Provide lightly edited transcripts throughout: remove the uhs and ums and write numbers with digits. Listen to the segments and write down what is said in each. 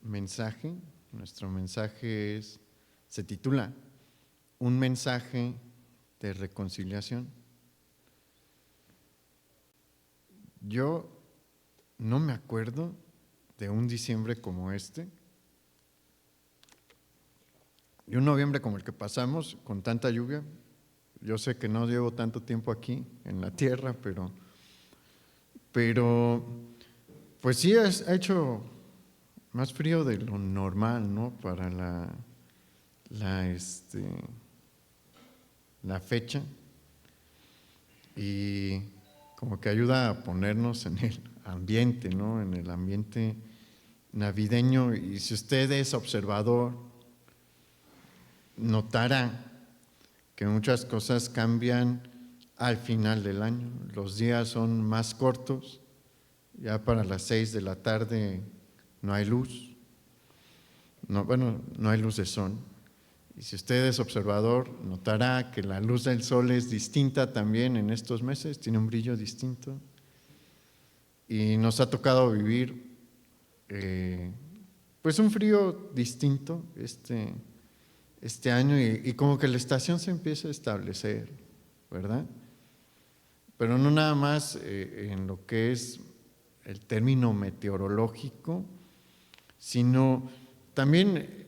mensaje. Nuestro mensaje se titula Un mensaje de reconciliación. Yo no me acuerdo de un diciembre como este, y un noviembre como el que pasamos con tanta lluvia. Yo sé que no llevo tanto tiempo aquí en la tierra, pero pues sí ha hecho más frío de lo normal, ¿no? Para la fecha, y como que ayuda a ponernos en el ambiente, ¿no? En el ambiente navideño. Y si usted es observador, notará que muchas cosas cambian al final del año. Los días son más cortos, ya para las 6 de la tarde no hay luz, no hay luz de sol. Y si usted es observador, notará que la luz del sol es distinta también en estos meses, tiene un brillo distinto. Y nos ha tocado vivir pues un frío distinto este año, y como que la estación se empieza a establecer, ¿verdad? Pero no nada más en lo que es el término meteorológico, sino también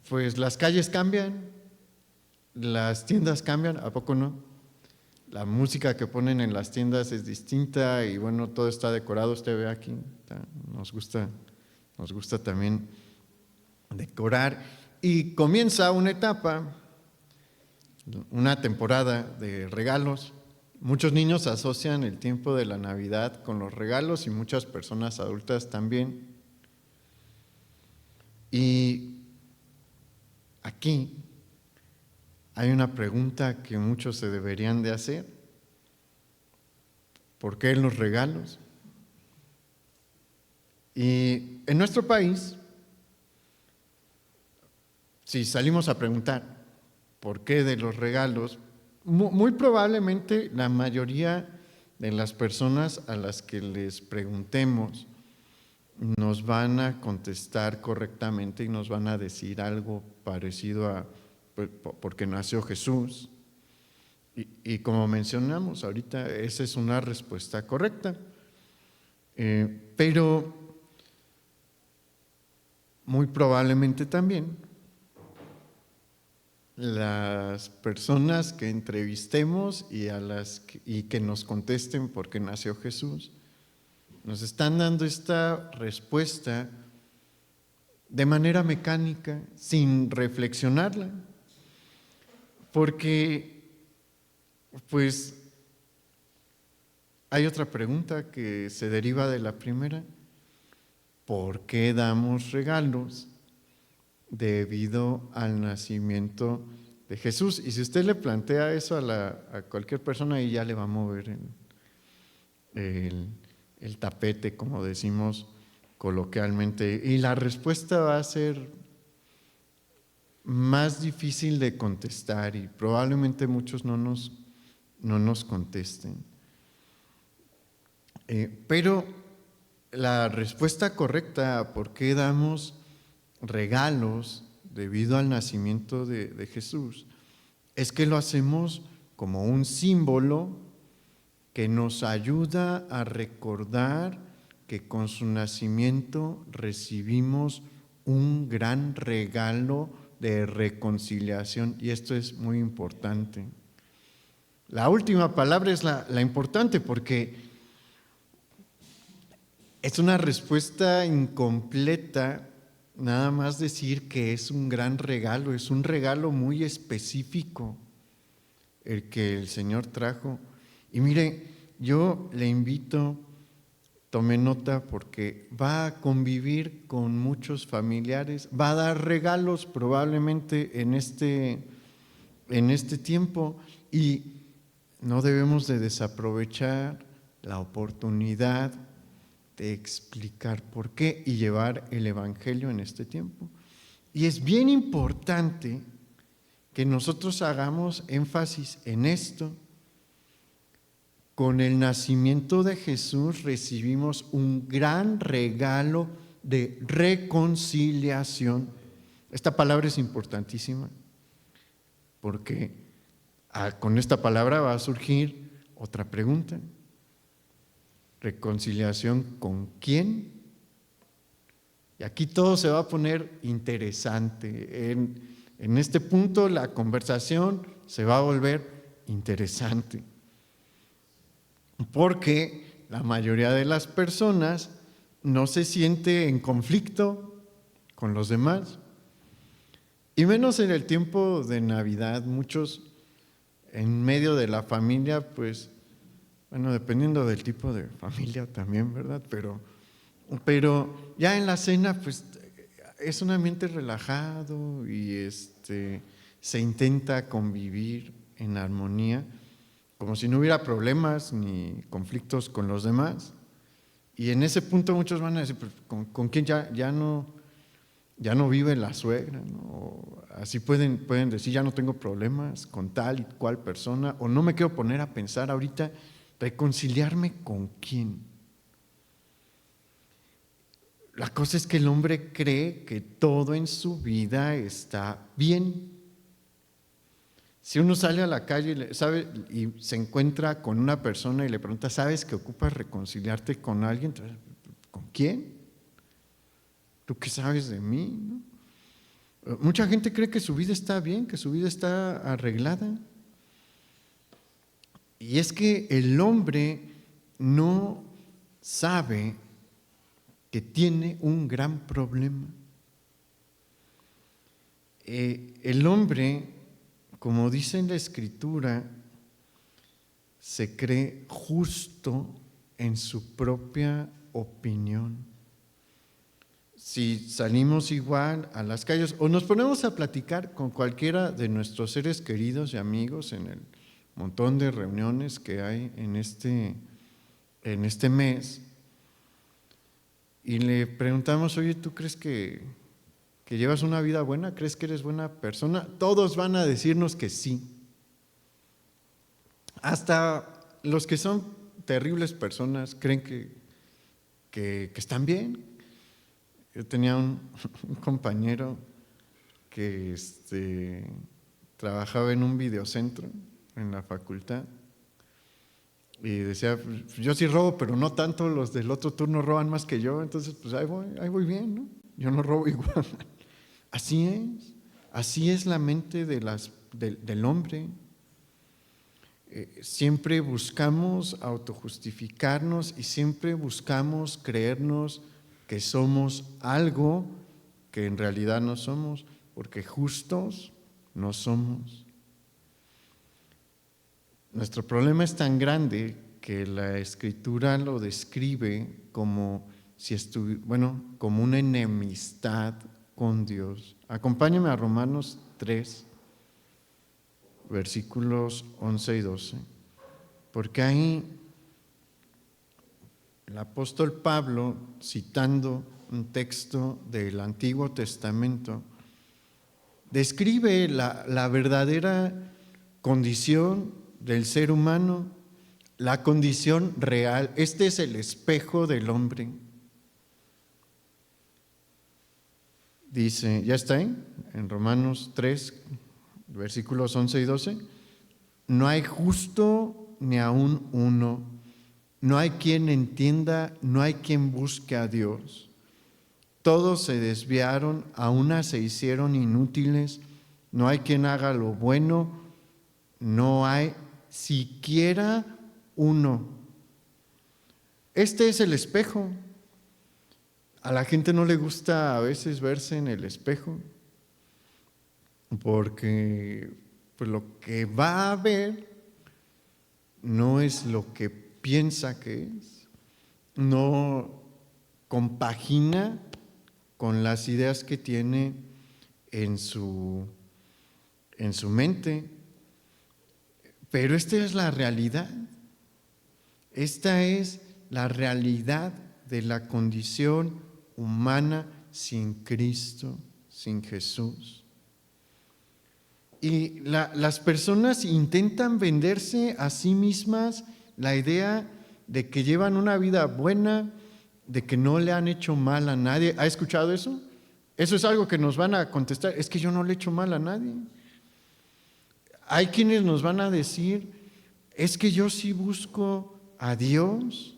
pues las calles cambian, las tiendas cambian, ¿a poco no? La música que ponen en las tiendas es distinta, y bueno, todo está decorado. Usted ve aquí, nos gusta también decorar, y comienza una etapa, una temporada de regalos. Muchos niños asocian el tiempo de la Navidad con los regalos, y muchas personas adultas también. Y aquí hay una pregunta que muchos se deberían de hacer: ¿por qué los regalos? Y en nuestro país, si salimos a preguntar por qué de los regalos, muy probablemente la mayoría de las personas a las que les preguntemos nos van a contestar correctamente y nos van a decir algo parecido a porque nació Jesús. Y como mencionamos ahorita, esa es una respuesta correcta. Pero muy probablemente también las personas que entrevistemos y que nos contesten por qué nació Jesús, nos están dando esta respuesta de manera mecánica, sin reflexionarla, porque pues hay otra pregunta que se deriva de la primera: ¿por qué damos regalos debido al nacimiento de Jesús? Y si usted le plantea eso a cualquier persona, y ya le va a mover el tapete, como decimos coloquialmente, y la respuesta va a ser más difícil de contestar, y probablemente muchos no nos contesten. Pero la respuesta correcta a por qué damos regalos debido al nacimiento de Jesús es que lo hacemos como un símbolo que nos ayuda a recordar que con su nacimiento recibimos un gran regalo de reconciliación, y esto es muy importante. La última palabra es la importante, porque es una respuesta incompleta nada más decir que es un gran regalo. Es un regalo muy específico el que el Señor trajo. Y mire, yo le invito, tome nota, porque va a convivir con muchos familiares, va a dar regalos probablemente en este tiempo, y no debemos de desaprovechar la oportunidad de explicar por qué y llevar el evangelio en este tiempo. Y es bien importante que nosotros hagamos énfasis en esto. Con el nacimiento de Jesús recibimos un gran regalo de reconciliación. Esta palabra es importantísima porque con esta palabra va a surgir otra pregunta. ¿Reconciliación con quién? Y aquí todo se va a poner interesante. En este punto la conversación se va a volver interesante. Porque la mayoría de las personas no se siente en conflicto con los demás. Y menos en el tiempo de Navidad. Muchos en medio de la familia, pues, bueno, dependiendo del tipo de familia también, ¿verdad? Pero ya en la cena, pues, es un ambiente relajado y se intenta convivir en armonía, como si no hubiera problemas ni conflictos con los demás. Y en ese punto muchos van a decir, pues, ¿con quién ya no vive la suegra? ¿No? O así pueden decir, ya no tengo problemas con tal y cual persona, o no me quiero poner a pensar ahorita, ¿reconciliarme con quién? La cosa es que el hombre cree que todo en su vida está bien. Si uno sale a la calle y se encuentra con una persona y le pregunta, ¿sabes que ocupas reconciliarte con alguien? ¿Con quién? ¿Tú qué sabes de mí? ¿No? Mucha gente cree que su vida está bien, que su vida está arreglada. Y es que el hombre no sabe que tiene un gran problema. El hombre, como dice en la Escritura, se cree justo en su propia opinión. Si salimos igual a las calles o nos ponemos a platicar con cualquiera de nuestros seres queridos y amigos en el montón de reuniones que hay en este mes, y le preguntamos, oye, ¿tú crees que llevas una vida buena? ¿Crees que eres buena persona? Todos van a decirnos que sí. Hasta los que son terribles personas creen que están bien. Yo tenía un compañero que trabajaba en un videocentro en la facultad y decía, yo sí robo, pero no tanto, los del otro turno roban más que yo, entonces pues ahí voy bien, ¿no? Yo no robo igual. Así es la mente del hombre. Siempre buscamos autojustificarnos y siempre buscamos creernos que somos algo que en realidad no somos, porque justos no somos. Nuestro problema es tan grande que la Escritura lo describe como como una enemistad con Dios. Acompáñame a Romanos 3, versículos 11 y 12, porque ahí el apóstol Pablo, citando un texto del Antiguo Testamento, describe la verdadera condición del ser humano, la condición real. Este es el espejo del hombre. Dice, ¿ya está ahí? En Romanos 3, versículos 11 y 12. No hay justo ni aun uno, no hay quien entienda, no hay quien busque a Dios. Todos se desviaron, a una se hicieron inútiles, no hay quien haga lo bueno, no hay siquiera uno. Este es el espejo. A la gente no le gusta a veces verse en el espejo porque pues, lo que va a ver no es lo que piensa que es, no compagina con las ideas que tiene en su mente. Pero esta es la realidad. Esta es la realidad de la condición humana sin Cristo, sin Jesús. Y las personas intentan venderse a sí mismas la idea de que llevan una vida buena, de que no le han hecho mal a nadie. ¿Ha escuchado eso? Eso es algo que nos van a contestar, es que yo no le he hecho mal a nadie. Hay quienes nos van a decir, es que yo sí busco a Dios,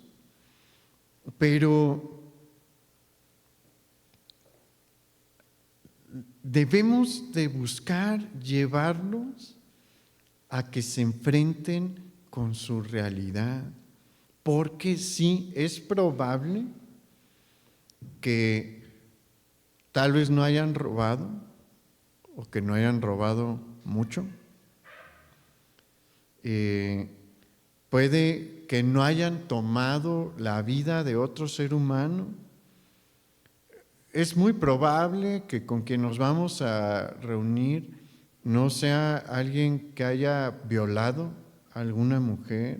pero debemos de buscar llevarlos a que se enfrenten con su realidad, porque sí es probable que tal vez no hayan robado o que no hayan robado mucho. Puede que no hayan tomado la vida de otro ser humano. Es muy probable que con quien nos vamos a reunir no sea alguien que haya violado a alguna mujer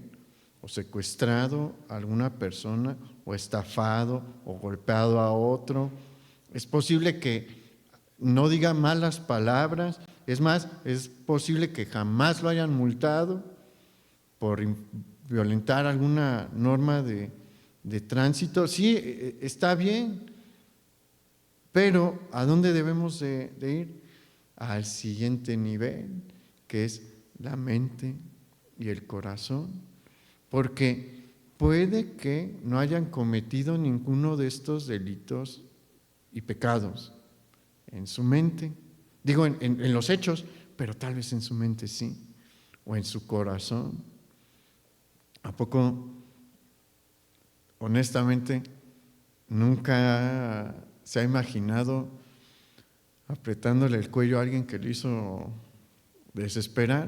o secuestrado a alguna persona o estafado o golpeado a otro. Es posible que no diga malas palabras, es más, es posible que jamás lo hayan multado por violentar alguna norma de tránsito. Sí, está bien, pero ¿a dónde debemos de ir? Al siguiente nivel, que es la mente y el corazón, porque puede que no hayan cometido ninguno de estos delitos y pecados en su mente, digo en los hechos, pero tal vez en su mente sí, o en su corazón. ¿A poco, honestamente, nunca se ha imaginado apretándole el cuello a alguien que le hizo desesperar?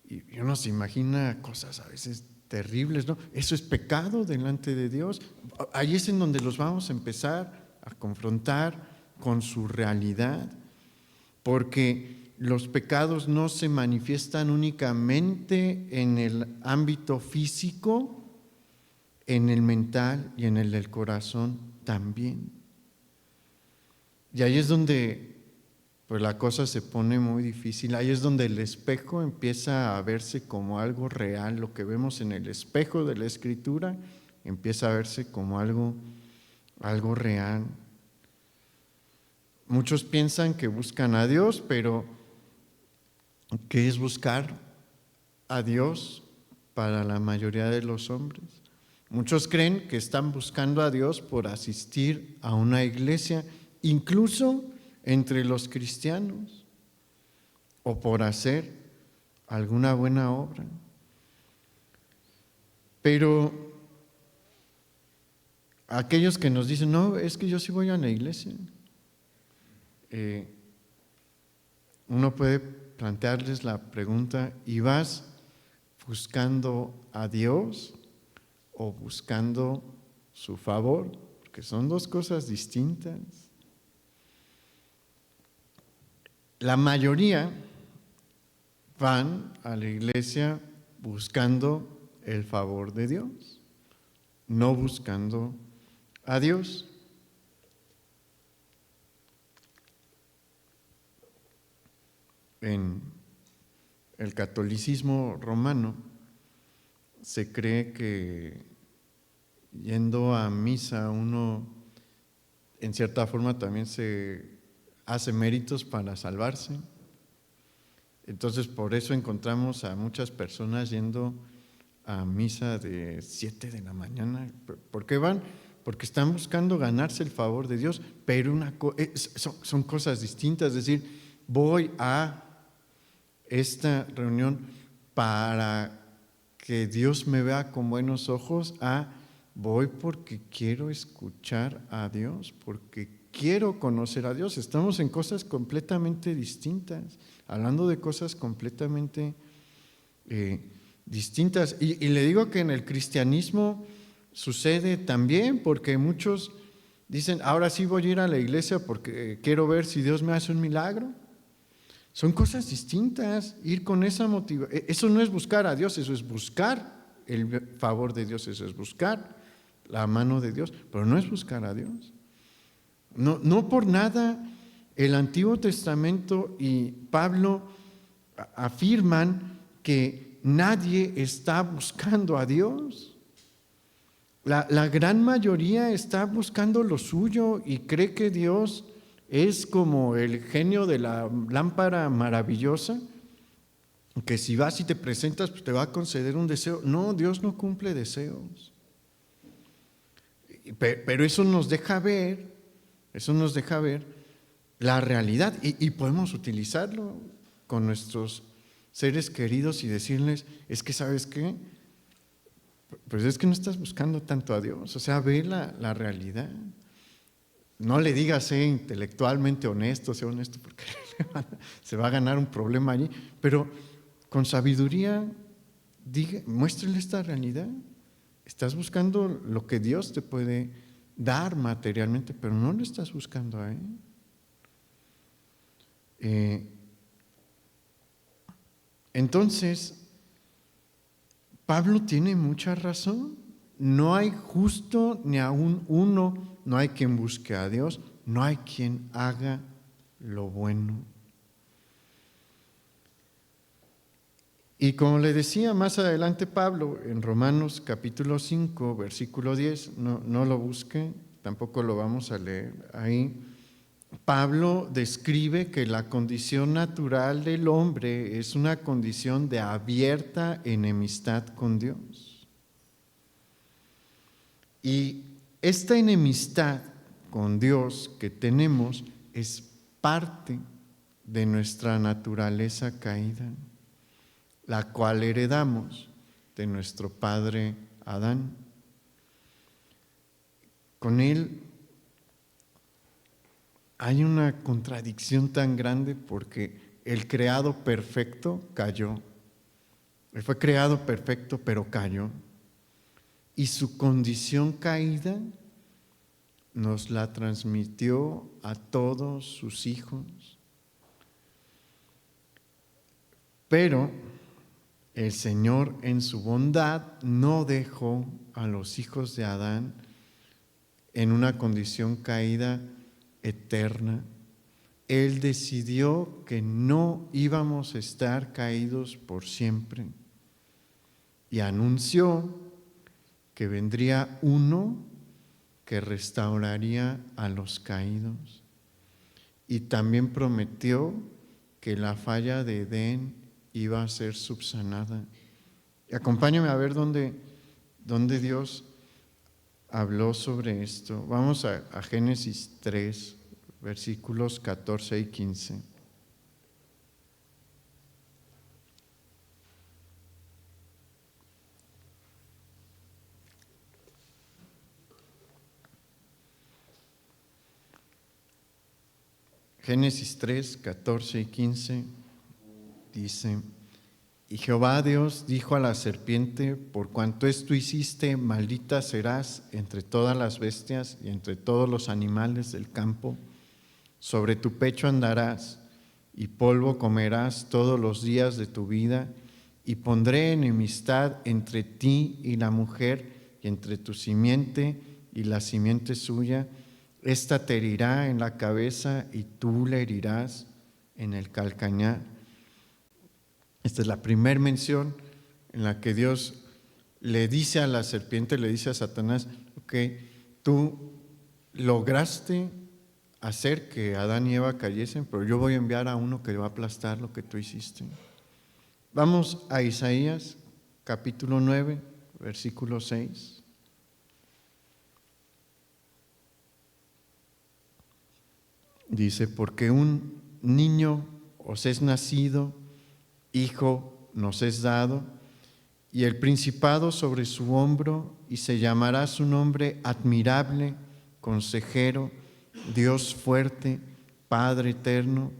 Y uno se imagina cosas a veces terribles, ¿no? Eso es pecado delante de Dios. Ahí es en donde los vamos a empezar a confrontar con su realidad, porque los pecados no se manifiestan únicamente en el ámbito físico, en el mental y en el del corazón también. Y ahí es donde pues la cosa se pone muy difícil. Ahí es donde el espejo empieza a verse como algo real. Lo que vemos en el espejo de la Escritura empieza a verse como algo real. Muchos piensan que buscan a Dios, pero ¿qué es buscar a Dios para la mayoría de los hombres? Muchos creen que están buscando a Dios por asistir a una iglesia, incluso entre los cristianos, o por hacer alguna buena obra. Pero aquellos que nos dicen, no, es que yo sí voy a la iglesia, uno puede plantearles la pregunta, ¿y vas buscando a Dios o buscando su favor? Porque son dos cosas distintas. La mayoría van a la iglesia buscando el favor de Dios, no buscando a Dios. En el catolicismo romano se cree que yendo a misa uno en cierta forma también se hace méritos para salvarse. Entonces por eso encontramos a muchas personas yendo a misa de 7 de la mañana. ¿Por qué van? Porque están buscando ganarse el favor de Dios, pero son cosas distintas. Es decir, voy a esta reunión para que Dios me vea con buenos ojos, voy porque quiero escuchar a Dios, porque quiero conocer a Dios. Estamos en cosas completamente distintas, hablando de cosas completamente distintas. Y le digo que en el cristianismo sucede también, porque muchos dicen, ahora sí voy a ir a la iglesia porque quiero ver si Dios me hace un milagro. Son cosas distintas, ir con esa motivación. Eso no es buscar a Dios, eso es buscar el favor de Dios, eso es buscar la mano de Dios, pero no es buscar a Dios. No por nada el Antiguo Testamento y Pablo afirman que nadie está buscando a Dios. La gran mayoría está buscando lo suyo y cree que Dios es como el genio de la lámpara maravillosa, que si vas y te presentas, pues te va a conceder un deseo. No, Dios no cumple deseos. Pero eso nos deja ver la realidad y podemos utilizarlo con nuestros seres queridos y decirles, es que ¿sabes qué? Pues es que no estás buscando tanto a Dios, o sea, ve la realidad. No le digas, sé intelectualmente honesto, sé honesto, porque se va a ganar un problema allí, pero con sabiduría, muéstrele esta realidad. Estás buscando lo que Dios te puede dar materialmente, pero no lo estás buscando a Él. Entonces, Pablo tiene mucha razón. No hay justo ni aún uno, no hay quien busque a Dios, no hay quien haga lo bueno. Y como le decía más adelante Pablo en Romanos capítulo 5, versículo 10, no lo busque, tampoco lo vamos a leer ahí. Pablo describe que la condición natural del hombre es una condición de abierta enemistad con Dios. Y esta enemistad con Dios que tenemos es parte de nuestra naturaleza caída, la cual heredamos de nuestro padre Adán. Con él hay una contradicción tan grande porque el creado perfecto cayó. Él fue creado perfecto, pero cayó. Y su condición caída nos la transmitió a todos sus hijos. Pero el Señor en su bondad no dejó a los hijos de Adán en una condición caída eterna. Él decidió que no íbamos a estar caídos por siempre y anunció que vendría uno que restauraría a los caídos, y también prometió que la falla de Edén iba a ser subsanada. Y acompáñame a ver dónde Dios habló sobre esto. Vamos a Génesis 3, versículos 14 y 15. Génesis 3, 14 y 15 dice: Y Jehová Dios dijo a la serpiente: por cuanto esto hiciste, maldita serás entre todas las bestias y entre todos los animales del campo. Sobre tu pecho andarás, y polvo comerás todos los días de tu vida, y pondré enemistad entre ti y la mujer, y entre tu simiente y la simiente suya. Esta te herirá en la cabeza, y tú le herirás en el calcañar. Esta es la primera mención en la que Dios le dice a la serpiente, le dice a Satanás: ok, tú lograste hacer que Adán y Eva cayesen, pero yo voy a enviar a uno que va a aplastar lo que tú hiciste. Vamos a Isaías capítulo 9, versículo 6. Dice: porque un niño os es nacido, hijo nos es dado, y el principado sobre su hombro, y se llamará su nombre Admirable, Consejero, Dios fuerte, Padre eterno,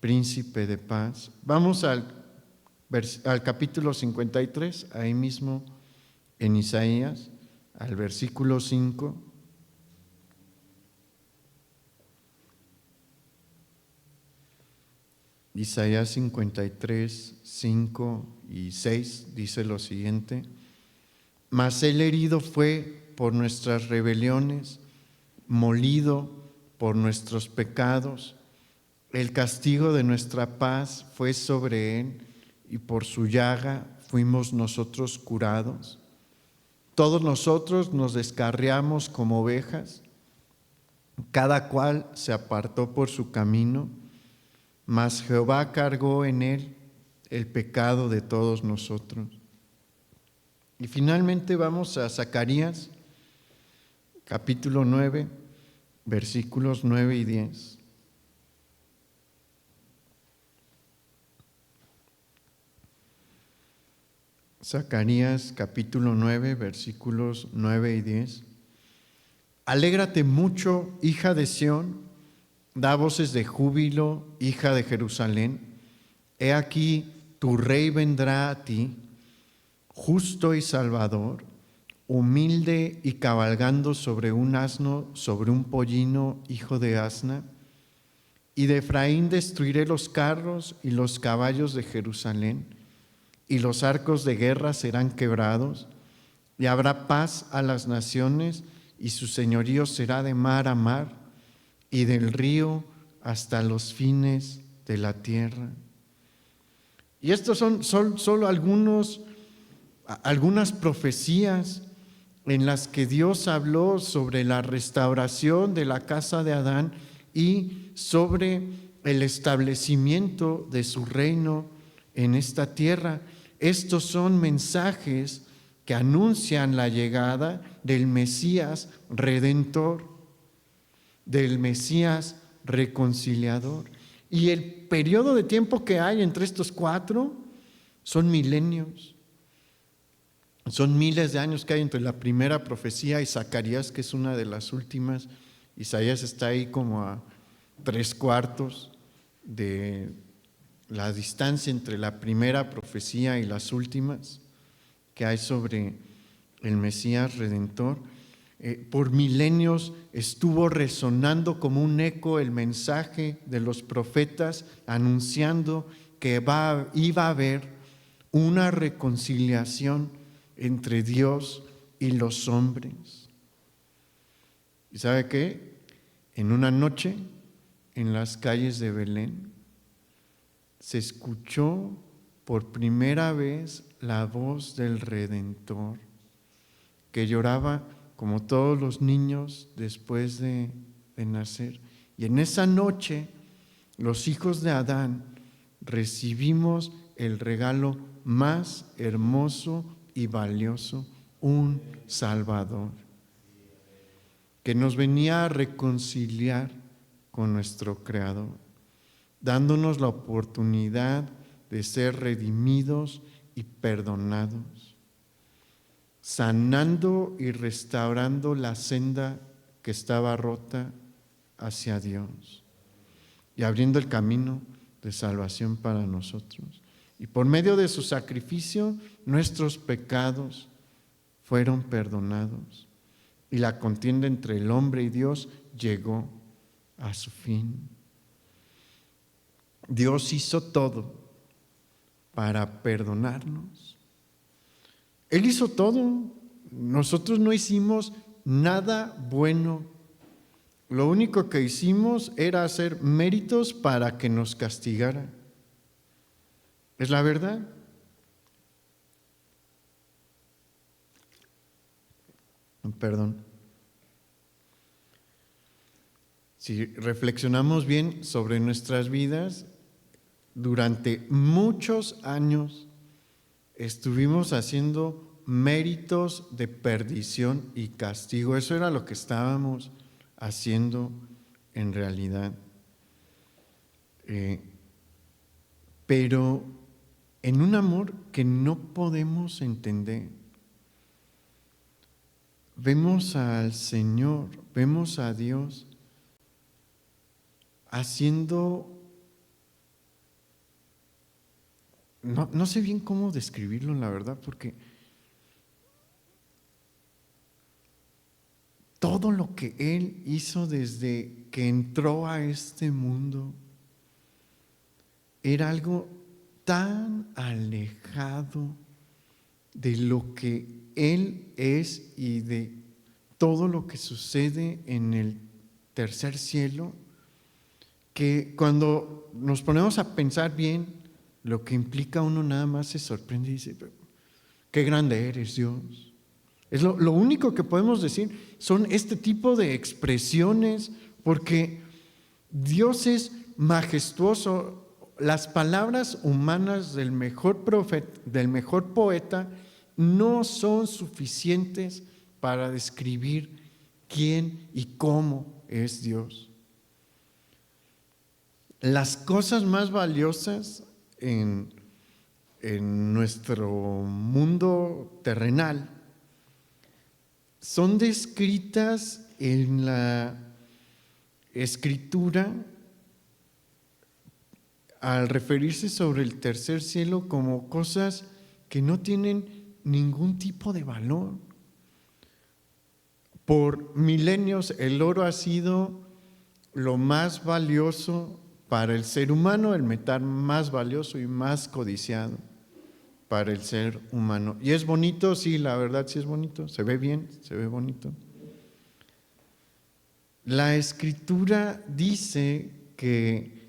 Príncipe de paz. Vamos al capítulo 53, ahí mismo en Isaías, al versículo 5. Isaías 53, 5 y 6 dice lo siguiente: mas él herido fue por nuestras rebeliones, molido por nuestros pecados. El castigo de nuestra paz fue sobre él, y por su llaga fuimos nosotros curados. Todos nosotros nos descarriamos como ovejas, cada cual se apartó por su camino, mas Jehová cargó en él el pecado de todos nosotros. Y finalmente vamos a Zacarías, capítulo 9, versículos 9 y 10. Zacarías, capítulo 9, versículos 9 y 10. Alégrate mucho, hija de Sión, da voces de júbilo, hija de Jerusalén. He aquí, tu rey vendrá a ti, justo y salvador, humilde y cabalgando sobre un asno, sobre un pollino, hijo de asna. Y de Efraín destruiré los carros y los caballos de Jerusalén, y los arcos de guerra serán quebrados, y habrá paz a las naciones, y su señorío será de mar a mar, y del río hasta los fines de la tierra. Y estos son solo algunas profecías en las que Dios habló sobre la restauración de la casa de Adán y sobre el establecimiento de su reino en esta tierra. Estos son mensajes que anuncian la llegada del Mesías redentor, del Mesías reconciliador. Y el periodo de tiempo que hay entre estos cuatro son milenios. Son miles de años que hay entre la primera profecía y Zacarías, que es una de las últimas. Isaías está ahí como a 3/4 de la distancia entre la primera profecía y las últimas que hay sobre el Mesías Redentor. Por milenios estuvo resonando como un eco el mensaje de los profetas anunciando que iba a haber una reconciliación entre Dios y los hombres. ¿Y sabe qué? En una noche, en las calles de Belén, se escuchó por primera vez la voz del Redentor, que lloraba como todos los niños después de nacer. Y en esa noche, los hijos de Adán recibimos el regalo más hermoso y valioso, un Salvador, que nos venía a reconciliar con nuestro Creador, dándonos la oportunidad de ser redimidos y perdonados, sanando y restaurando la senda que estaba rota hacia Dios y abriendo el camino de salvación para nosotros. Y por medio de su sacrificio, nuestros pecados fueron perdonados y la contienda entre el hombre y Dios llegó a su fin. Dios hizo todo para perdonarnos. Él hizo todo. Nosotros no hicimos nada bueno. Lo único que hicimos era hacer méritos para que nos castigara. ¿Es la verdad? Perdón. Si reflexionamos bien sobre nuestras vidas, durante muchos años estuvimos haciendo méritos de perdición y castigo. Eso era lo que estábamos haciendo en realidad. Pero en un amor que no podemos entender. Vemos al Señor, vemos a Dios haciendo, no sé bien cómo describirlo, la verdad, porque todo lo que Él hizo desde que entró a este mundo era algo tan alejado de lo que Él es y de todo lo que sucede en el tercer cielo, que cuando nos ponemos a pensar bien lo que implica, uno nada más se sorprende y dice: qué grande eres, Dios, Es lo único que podemos decir, son este tipo de expresiones, porque Dios es majestuoso. Las palabras humanas del mejor profeta, del mejor poeta, no son suficientes para describir quién y cómo es Dios. Las cosas más valiosas en nuestro mundo terrenal son descritas en la Escritura al referirse sobre el tercer cielo como cosas que no tienen ningún tipo de valor. Por milenios el oro ha sido lo más valioso para el ser humano, el metal más valioso y más codiciado para el ser humano. ¿Y es bonito? Sí, la verdad sí es bonito, se ve bien, se ve bonito. La Escritura dice que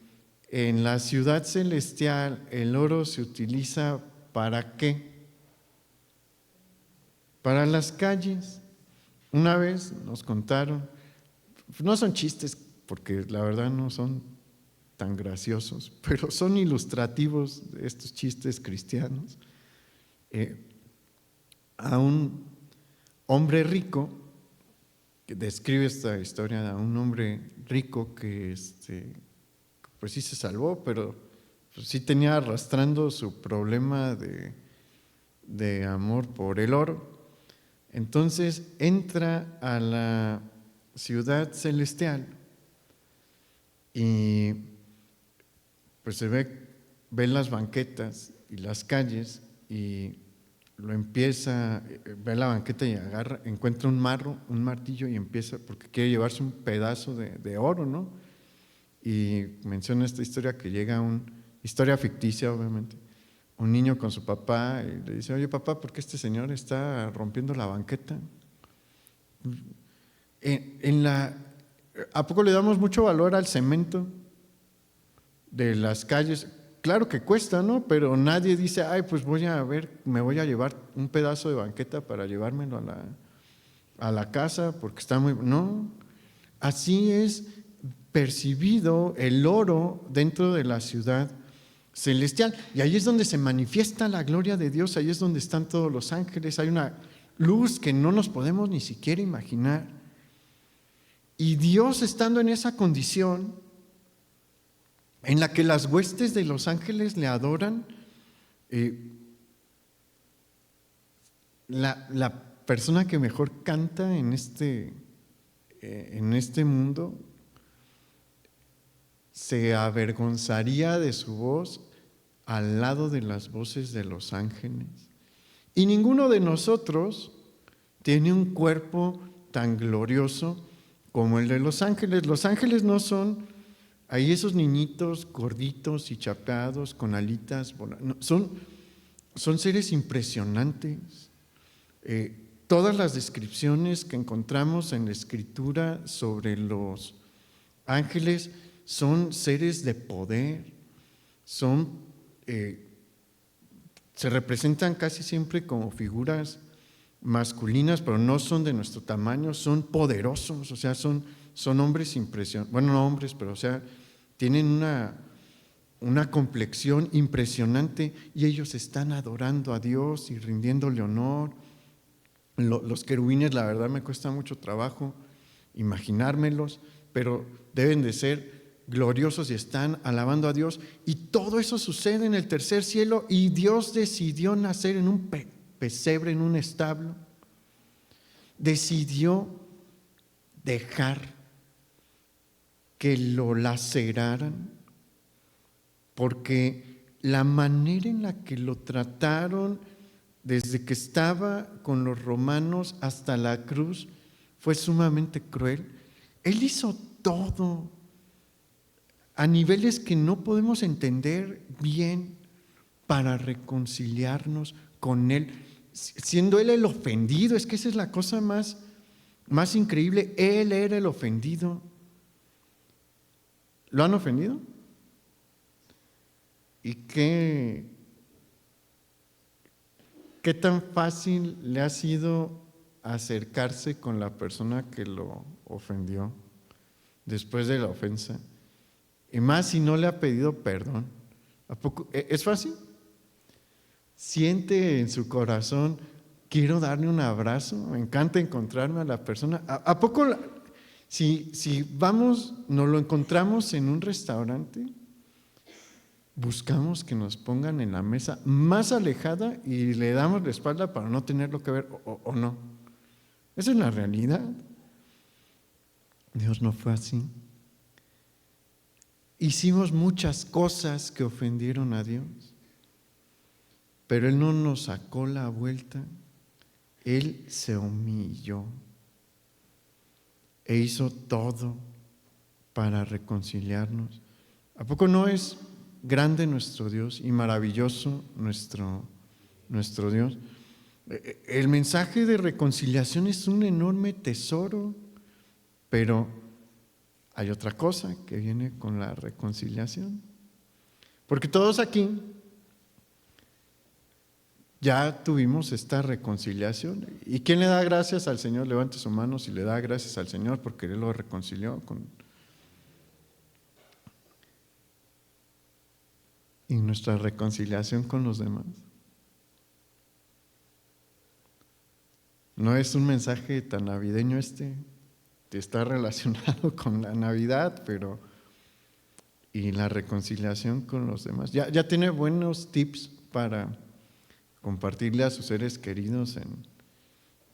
en la ciudad celestial el oro se utiliza ¿para qué? Para las calles. Una vez nos contaron, no son chistes porque la verdad no son tan graciosos, pero son ilustrativos de estos chistes cristianos. A un hombre rico, que describe esta historia de un hombre rico que pues sí se salvó, pero pues sí tenía arrastrando su problema de amor por el oro. Entonces entra a la ciudad celestial y pues se ve las banquetas y las calles y ve la banqueta y encuentra un martillo y empieza, porque quiere llevarse un pedazo de oro, ¿no? Y menciona esta historia que llega historia ficticia obviamente, un niño con su papá y le dice: oye papá, ¿por qué este señor está rompiendo la banqueta? ¿A poco le damos mucho valor al cemento de las calles? Claro que cuesta, ¿no? Pero nadie dice: ay, pues me voy a llevar un pedazo de banqueta para llevármelo a la casa porque está muy… No, así es percibido el oro dentro de la ciudad celestial. Y ahí es donde se manifiesta la gloria de Dios, ahí es donde están todos los ángeles, hay una luz que no nos podemos ni siquiera imaginar. Y Dios, estando en esa condición en la que las huestes de los ángeles le adoran, la persona que mejor canta en este mundo se avergonzaría de su voz al lado de las voces de los ángeles. Y ninguno de nosotros tiene un cuerpo tan glorioso como el de los ángeles. Los ángeles no son ahí esos niñitos gorditos y chapeados con alitas, no, son seres impresionantes. Todas las descripciones que encontramos en la Escritura sobre los ángeles son seres de poder, se representan casi siempre como figuras masculinas, pero no son de nuestro tamaño, son poderosos, o sea, son hombres impresionantes, bueno, no hombres, pero o sea, tienen una complexión impresionante y ellos están adorando a Dios y rindiéndole honor. Los querubines, la verdad me cuesta mucho trabajo imaginármelos, pero deben de ser gloriosos y están alabando a Dios. Y todo eso sucede en el tercer cielo y Dios decidió nacer en un pesebre, en un establo. Decidió dejar que lo laceraran, porque la manera en la que lo trataron desde que estaba con los romanos hasta la cruz fue sumamente cruel. Él hizo todo a niveles que no podemos entender bien para reconciliarnos con Él, siendo Él el ofendido. Es que esa es la cosa más increíble. Él era el ofendido. ¿Lo han ofendido? ¿Y qué tan fácil le ha sido acercarse con la persona que lo ofendió después de la ofensa, y más si no le ha pedido perdón. ¿A poco es fácil? Siente en su corazón, quiero darle un abrazo, me encanta encontrarme a la persona. ¿A poco si vamos, nos lo encontramos en un restaurante, buscamos que nos pongan en la mesa más alejada y le damos la espalda para no tenerlo que ver o no? Esa es la realidad. Dios no fue así. Hicimos muchas cosas que ofendieron a Dios, pero Él no nos sacó la vuelta. Él se humilló e hizo todo para reconciliarnos. ¿A poco no es grande nuestro Dios y maravilloso nuestro Dios? El mensaje de reconciliación es un enorme tesoro, pero hay otra cosa que viene con la reconciliación. Porque todos aquí ya tuvimos esta reconciliación. ¿Y quién le da gracias al Señor? Levante su mano si le da gracias al Señor porque Él lo reconcilió con. ¿Y nuestra reconciliación con los demás? No es un mensaje tan navideño está relacionado con la Navidad, pero y la reconciliación con los demás. Ya tiene buenos tips para compartirle a sus seres queridos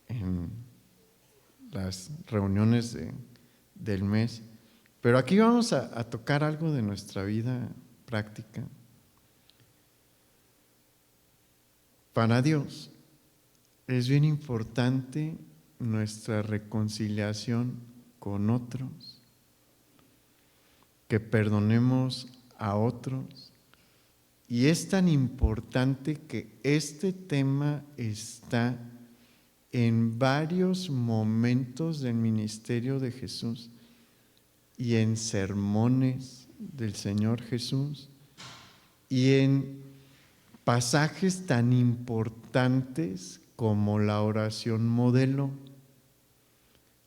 en las reuniones del mes. Pero aquí vamos a tocar algo de nuestra vida práctica. Para Dios es bien importante nuestra reconciliación con otros, que perdonemos a otros. Y es tan importante que este tema está en varios momentos del ministerio de Jesús y en sermones del Señor Jesús y en pasajes tan importantes como la oración modelo.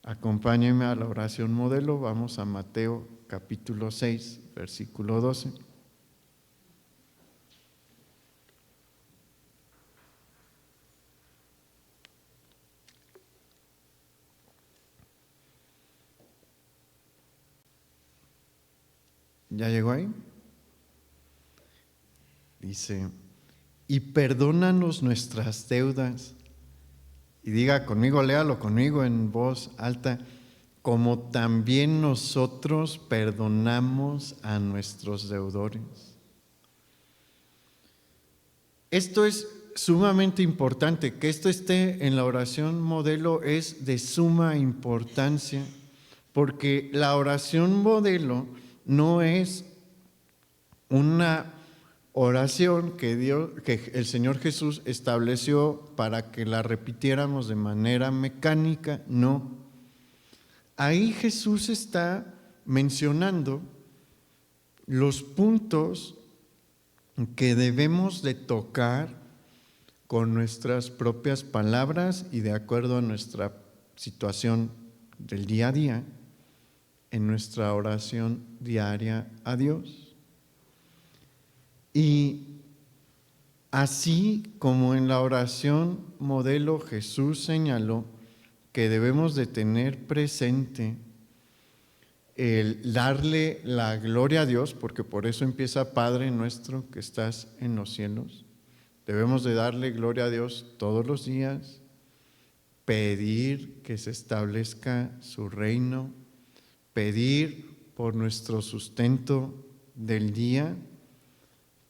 Acompáñenme a la oración modelo. Vamos a Mateo capítulo 6, versículo 12. ¿Ya llegó ahí? Dice, y perdónanos nuestras deudas. Y diga conmigo, léalo conmigo en voz alta, como también nosotros perdonamos a nuestros deudores. Esto es sumamente importante, que esto esté en la oración modelo es de suma importancia, porque la oración modelo no es una oración que el Señor Jesús estableció para que la repitiéramos de manera mecánica, no. Ahí Jesús está mencionando los puntos que debemos de tocar con nuestras propias palabras y de acuerdo a nuestra situación del día a día, en nuestra oración diaria a Dios. Y así como en la oración modelo Jesús señaló que debemos de tener presente el darle la gloria a Dios, porque por eso empieza Padre nuestro que estás en los cielos. Debemos de darle gloria a Dios todos los días, pedir que se establezca su reino, pedir por nuestro sustento del día.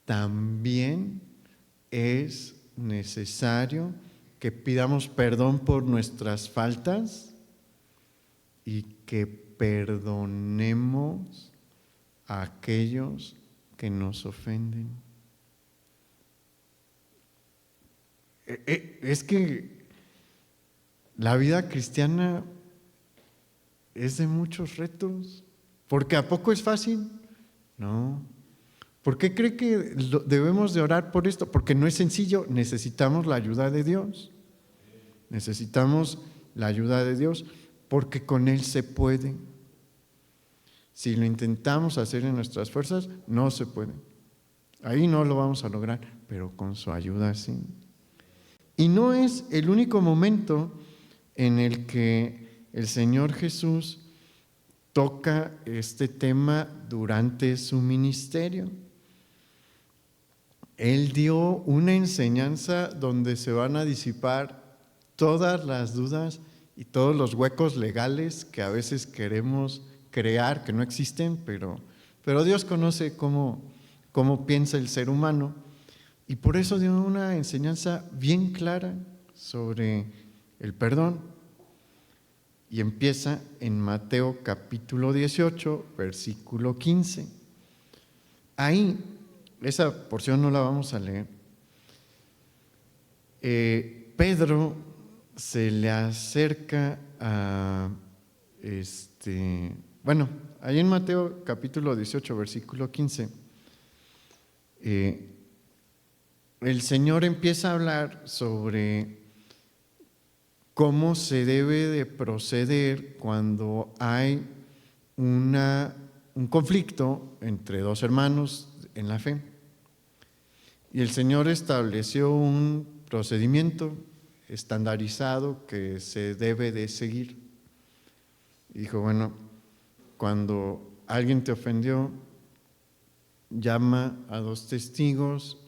También es necesario que pidamos perdón por nuestras faltas y que perdonemos a aquellos que nos ofenden. Es que la vida cristiana es de muchos retos, porque ¿a poco es fácil? No. ¿Por qué cree que debemos de orar por esto? Porque no es sencillo, necesitamos la ayuda de Dios. Necesitamos la ayuda de Dios, porque con Él se puede. Si lo intentamos hacer en nuestras fuerzas, no se puede. Ahí no lo vamos a lograr, pero con su ayuda sí. Y no es el único momento en el que el Señor Jesús toca este tema durante su ministerio. Él dio una enseñanza donde se van a disipar todas las dudas y todos los huecos legales que a veces queremos crear, que no existen, pero Dios conoce cómo piensa el ser humano, y por eso dio una enseñanza bien clara sobre el perdón. Y empieza en Mateo capítulo 18, versículo 15. Ahí, esa porción no la vamos a leer. Pedro se le acerca a ahí en Mateo capítulo 18, versículo 15, el Señor empieza a hablar sobre cómo se debe de proceder cuando hay un conflicto entre dos hermanos en la fe. Y el Señor estableció un procedimiento estandarizado que se debe de seguir. Dijo, bueno, cuando alguien te ofendió, llama a dos testigos,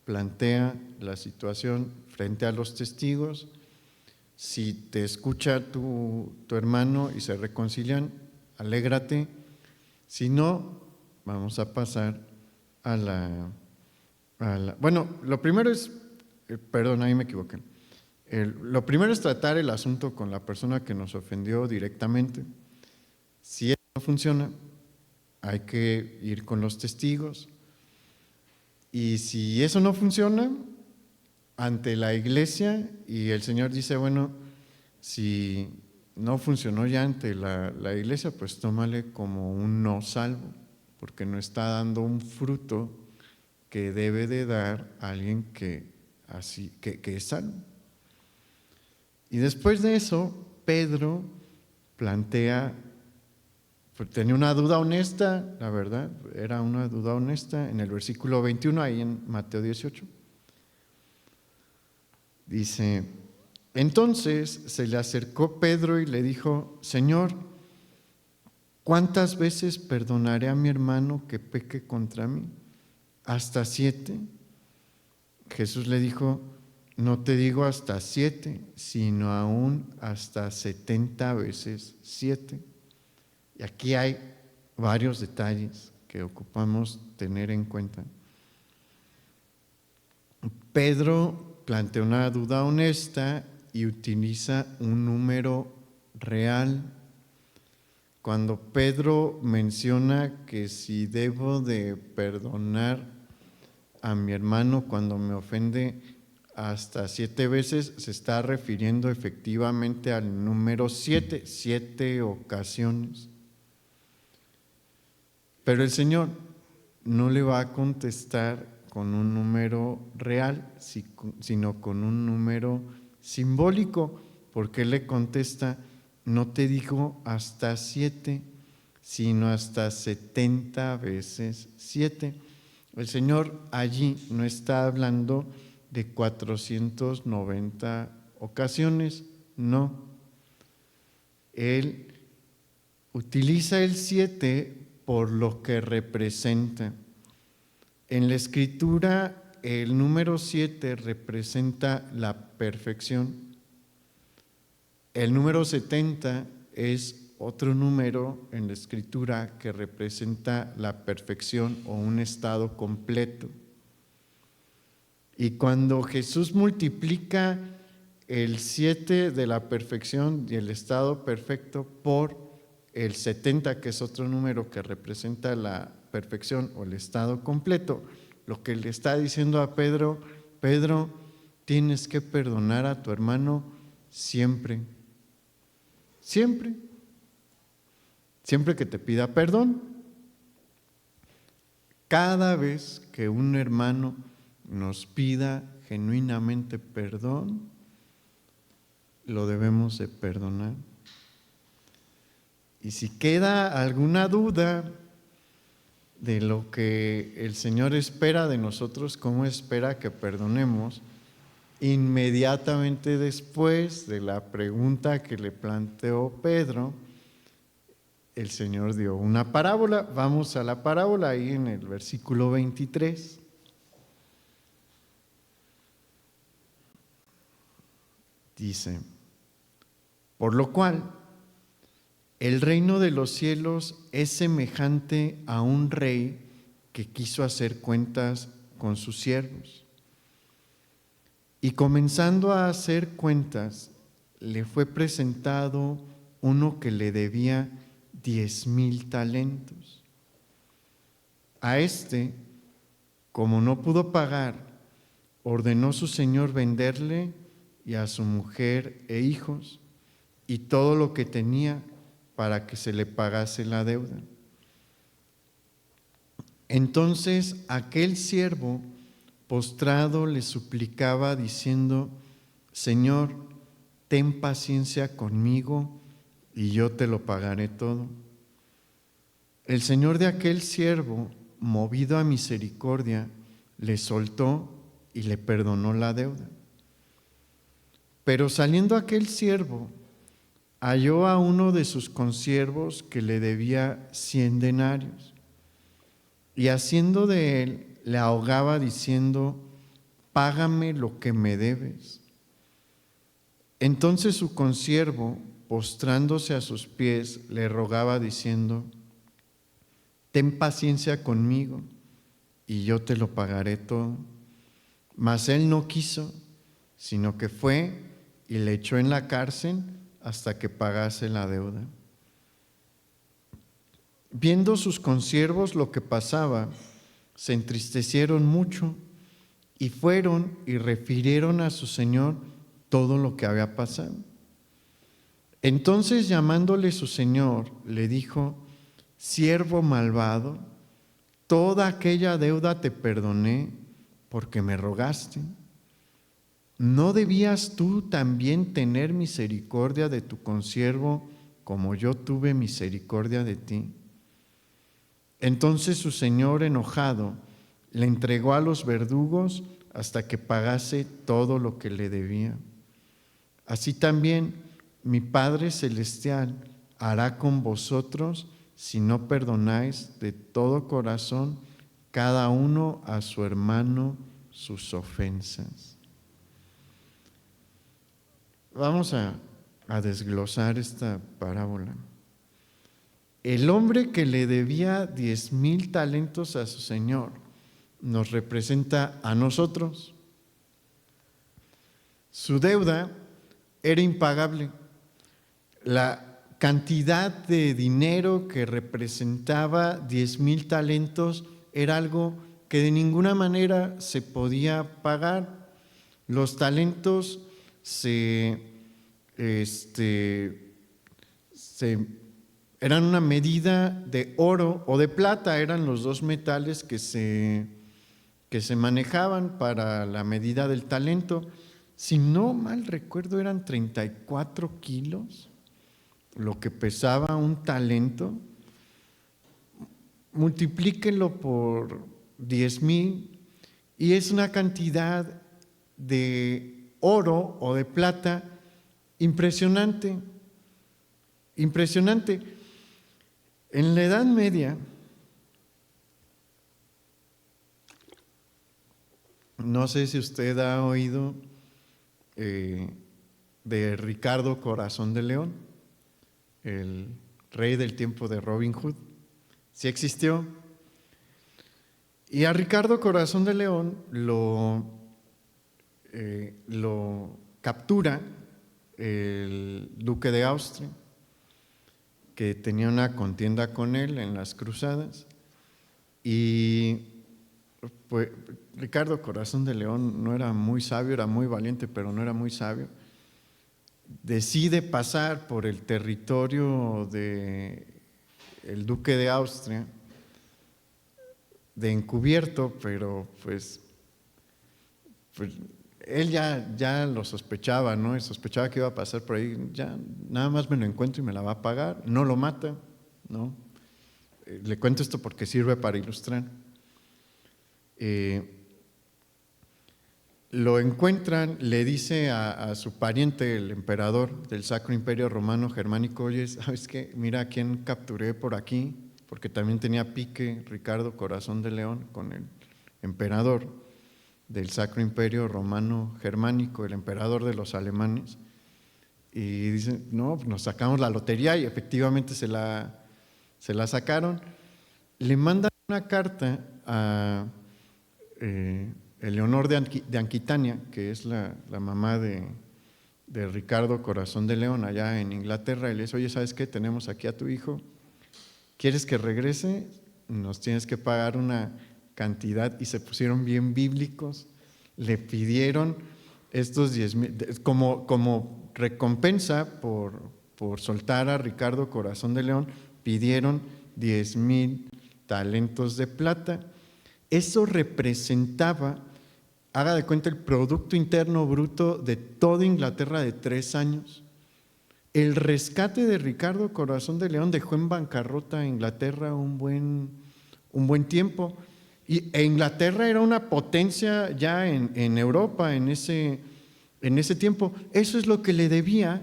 plantea la situación frente a los testigos. Si te escucha tu hermano y se reconcilian, alégrate. Si no, vamos a pasar a la bueno, lo primero es, perdón, ahí me equivoqué. Lo primero es tratar el asunto con la persona que nos ofendió directamente. Si eso no funciona, hay que ir con los testigos. Y si eso no funciona, ante la iglesia, y el Señor dice, bueno, si no funcionó ya ante la iglesia, pues tómale como un no salvo, porque no está dando un fruto que debe de dar a alguien que es salvo. Y después de eso, Pedro plantea, pues tenía una duda honesta, la verdad, era una duda honesta, en el versículo 21, ahí en Mateo 18. Dice, entonces se le acercó Pedro y le dijo, Señor, ¿cuántas veces perdonaré a mi hermano que peque contra mí? ¿Hasta 7? Jesús le dijo, no te digo hasta 7, sino aún hasta 70 veces 7. Y aquí hay varios detalles que ocupamos tener en cuenta. Pedro plantea una duda honesta y utiliza un número real. Cuando Pedro menciona que si debo de perdonar a mi hermano cuando me ofende hasta 7 veces, se está refiriendo efectivamente al número 7, 7 ocasiones. Pero el Señor no le va a contestar con un número real, sino con un número simbólico, porque Él le contesta, no te digo hasta 7, sino hasta 70 veces 7. El Señor allí no está hablando de 490 ocasiones, no. Él utiliza el 7 por lo que representa. En la Escritura, el número 7 representa la perfección. El número 70 es otro número en la Escritura que representa la perfección o un estado completo. Y cuando Jesús multiplica el 7 de la perfección y el estado perfecto por el 70, que es otro número que representa la perfección o el estado completo, lo que le está diciendo a Pedro, Pedro, tienes que perdonar a tu hermano siempre. Siempre. Siempre que te pida perdón. Cada vez que un hermano nos pida genuinamente perdón, lo debemos de perdonar. Y si queda alguna duda de lo que el Señor espera de nosotros, cómo espera que perdonemos, inmediatamente después de la pregunta que le planteó Pedro, el Señor dio una parábola. Vamos a la parábola ahí en el versículo 23. Dice: por lo cual, el reino de los cielos es semejante a un rey que quiso hacer cuentas con sus siervos. Y comenzando a hacer cuentas, le fue presentado uno que le debía 10,000 talentos. A este, como no pudo pagar, ordenó su señor venderle y a su mujer e hijos y todo lo que tenía para que se le pagase la deuda. Entonces aquel siervo postrado le suplicaba diciendo: Señor, ten paciencia conmigo y yo te lo pagaré todo. El señor de aquel siervo, movido a misericordia, le soltó y le perdonó la deuda. Pero saliendo aquel siervo, halló a uno de sus consiervos que le debía 100 denarios, y haciendo de él, le ahogaba diciendo: págame lo que me debes. Entonces su consiervo, postrándose a sus pies, le rogaba diciendo: ten paciencia conmigo y yo te lo pagaré todo. Mas él no quiso, sino que fue y le echó en la cárcel hasta que pagase la deuda. Viendo sus consiervos lo que pasaba, se entristecieron mucho y fueron y refirieron a su señor todo lo que había pasado. Entonces, llamándole su señor, le dijo: siervo malvado, toda aquella deuda te perdoné porque me rogaste. ¿No debías tú también tener misericordia de tu consiervo como yo tuve misericordia de ti? Entonces su señor, enojado, le entregó a los verdugos hasta que pagase todo lo que le debía. Así también mi Padre Celestial hará con vosotros si no perdonáis de todo corazón cada uno a su hermano sus ofensas. Vamos a desglosar esta parábola. El hombre que le debía 10,000 talentos a su señor nos representa a nosotros. Su deuda era impagable. La cantidad de dinero que representaba 10,000 talentos era algo que de ninguna manera se podía pagar. Los talentos eran una medida de oro o de plata, eran los dos metales que se manejaban para la medida del talento. Si no mal recuerdo, eran 34 kilos lo que pesaba un talento. Multiplíquenlo por 10,000 y es una cantidad de oro o de plata impresionante, impresionante. En la Edad Media, no sé si usted ha oído de Ricardo Corazón de León, el rey del tiempo de Robin Hood. Sí existió. Y a Ricardo Corazón de León lo captura el duque de Austria, que tenía una contienda con él en las cruzadas. Y pues Ricardo Corazón de León no era muy sabio, era muy valiente, pero no era muy sabio. Decide pasar por el territorio del duque de Austria de encubierto, pero pues él ya lo sospechaba, ¿no? Y sospechaba que iba a pasar por ahí, ya nada más me lo encuentro y me la va a pagar, no lo mata, ¿no? Le cuento esto porque sirve para ilustrar. Lo encuentran, le dice a su pariente, el emperador del Sacro Imperio Romano Germánico: oye, ¿sabes qué? Mira a quién capturé por aquí, porque también tenía pique Ricardo Corazón de León con el emperador del Sacro Imperio Romano Germánico, el emperador de los alemanes. Y dicen: no, pues nos sacamos la lotería, y efectivamente se la sacaron. Le mandan una carta a Eleonor de Aquitania, que es la mamá de Ricardo Corazón de León allá en Inglaterra, y le dice: oye, ¿sabes qué? Tenemos aquí a tu hijo, ¿quieres que regrese? Nos tienes que pagar una cantidad. Y se pusieron bien bíblicos, le pidieron estos 10,000 como recompensa por soltar a Ricardo Corazón de León, pidieron 10,000 talentos de plata. Eso representaba, haga de cuenta, el Producto Interno Bruto de toda Inglaterra de 3 años. El rescate de Ricardo Corazón de León dejó en bancarrota a Inglaterra un buen tiempo. E Inglaterra era una potencia ya en Europa en ese tiempo. Eso es lo que le debía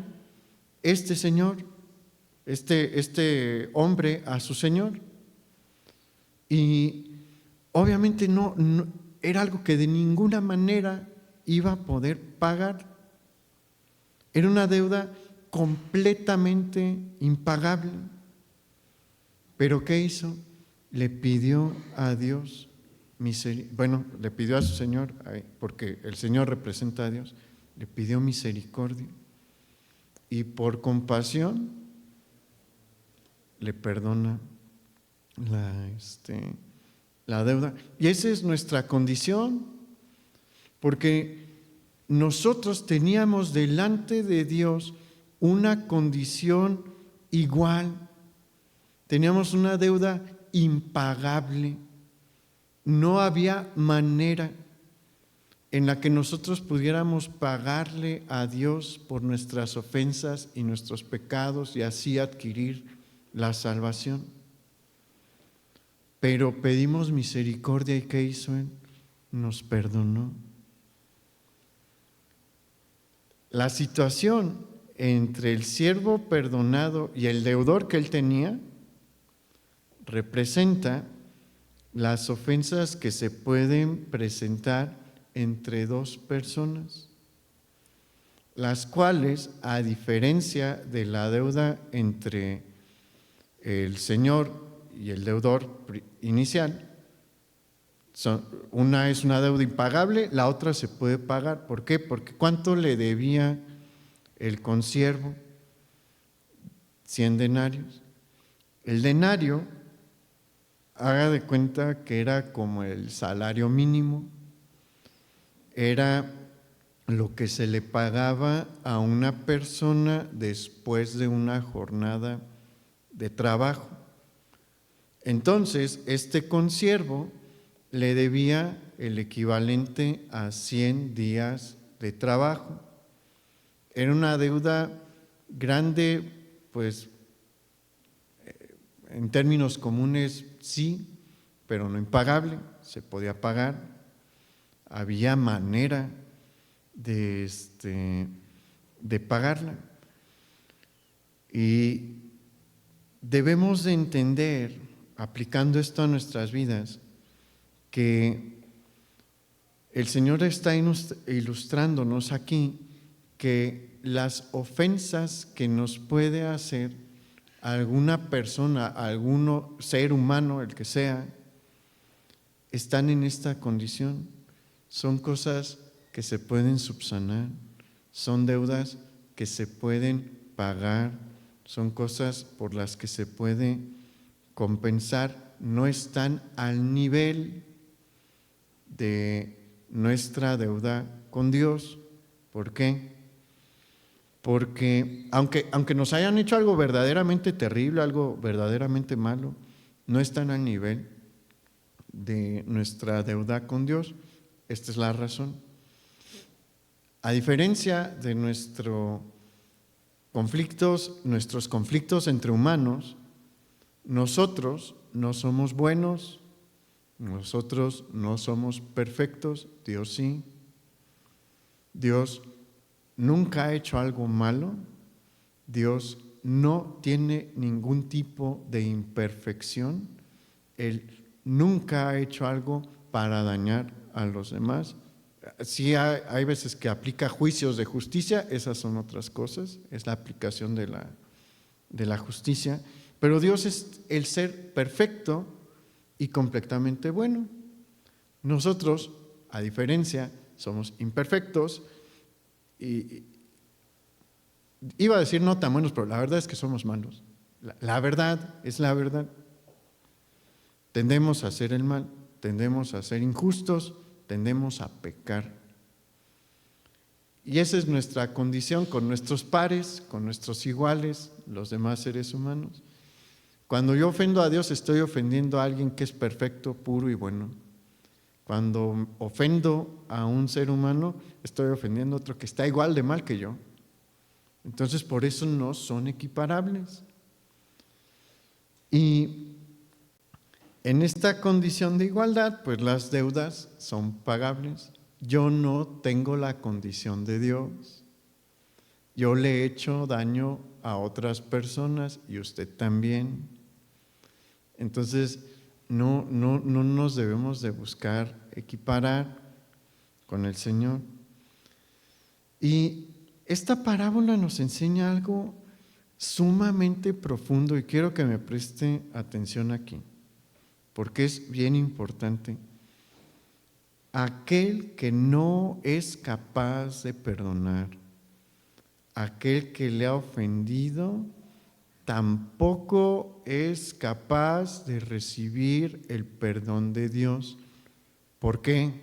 este señor, este hombre, a su señor. Y obviamente no era algo que de ninguna manera iba a poder pagar. Era una deuda completamente impagable. ¿Pero qué hizo? Le pidió a Dios misericordia. Bueno, le pidió a su Señor, porque el Señor representa a Dios, le pidió misericordia. Y por compasión le perdona la deuda. Y esa es nuestra condición, porque nosotros teníamos delante de Dios una condición igual. Teníamos una deuda impagable. No había manera en la que nosotros pudiéramos pagarle a Dios por nuestras ofensas y nuestros pecados y así adquirir la salvación. Pero pedimos misericordia, ¿y qué hizo Él? Nos perdonó. La situación entre el siervo perdonado y el deudor que él tenía representa las ofensas que se pueden presentar entre dos personas, las cuales, a diferencia de la deuda entre el Señor y el deudor inicial, una es una deuda impagable, la otra se puede pagar. ¿Por qué? Porque ¿cuánto le debía el consiervo? 100 denarios. El denario, haga de cuenta que era como el salario mínimo, era lo que se le pagaba a una persona después de una jornada de trabajo. Entonces, este consiervo le debía el equivalente a 100 días de trabajo. Era una deuda grande, pues en términos comunes sí, pero no impagable, se podía pagar. Había manera de pagarla. Y debemos de entender, aplicando esto a nuestras vidas, que el Señor está ilustrándonos aquí que las ofensas que nos puede hacer alguna persona, algún ser humano, el que sea, están en esta condición. Son cosas que se pueden subsanar, son deudas que se pueden pagar, son cosas por las que se puede compensar, no están al nivel de nuestra deuda con Dios. ¿Por qué? Porque aunque nos hayan hecho algo verdaderamente terrible, algo verdaderamente malo, no están al nivel de nuestra deuda con Dios. Esta es la razón. A diferencia de nuestros conflictos entre humanos, nosotros no somos buenos, nosotros no somos perfectos, Dios sí. Dios nunca ha hecho algo malo, Dios no tiene ningún tipo de imperfección, Él nunca ha hecho algo para dañar a los demás. Sí hay veces que aplica juicios de justicia, esas son otras cosas, es la aplicación de la justicia, pero Dios es el ser perfecto y completamente bueno. Nosotros, a diferencia, somos imperfectos y iba a decir no tan buenos, pero la verdad es que somos malos. La verdad es la verdad. Tendemos a hacer el mal, tendemos a ser injustos, tendemos a pecar. Y esa es nuestra condición con nuestros pares, con nuestros iguales, los demás seres humanos. Cuando yo ofendo a Dios, estoy ofendiendo a alguien que es perfecto, puro y bueno. Cuando ofendo a un ser humano, estoy ofendiendo a otro que está igual de mal que yo. Entonces, por eso no son equiparables. Y en esta condición de igualdad, pues las deudas son pagables. Yo no tengo la condición de Dios. Yo le he hecho daño a otras personas y usted también. Entonces, no nos debemos de buscar equiparar con el Señor. Y esta parábola nos enseña algo sumamente profundo y quiero que me preste atención aquí, porque es bien importante. Aquel que no es capaz de perdonar, aquel que le ha ofendido, tampoco es capaz de recibir el perdón de Dios. ¿Por qué?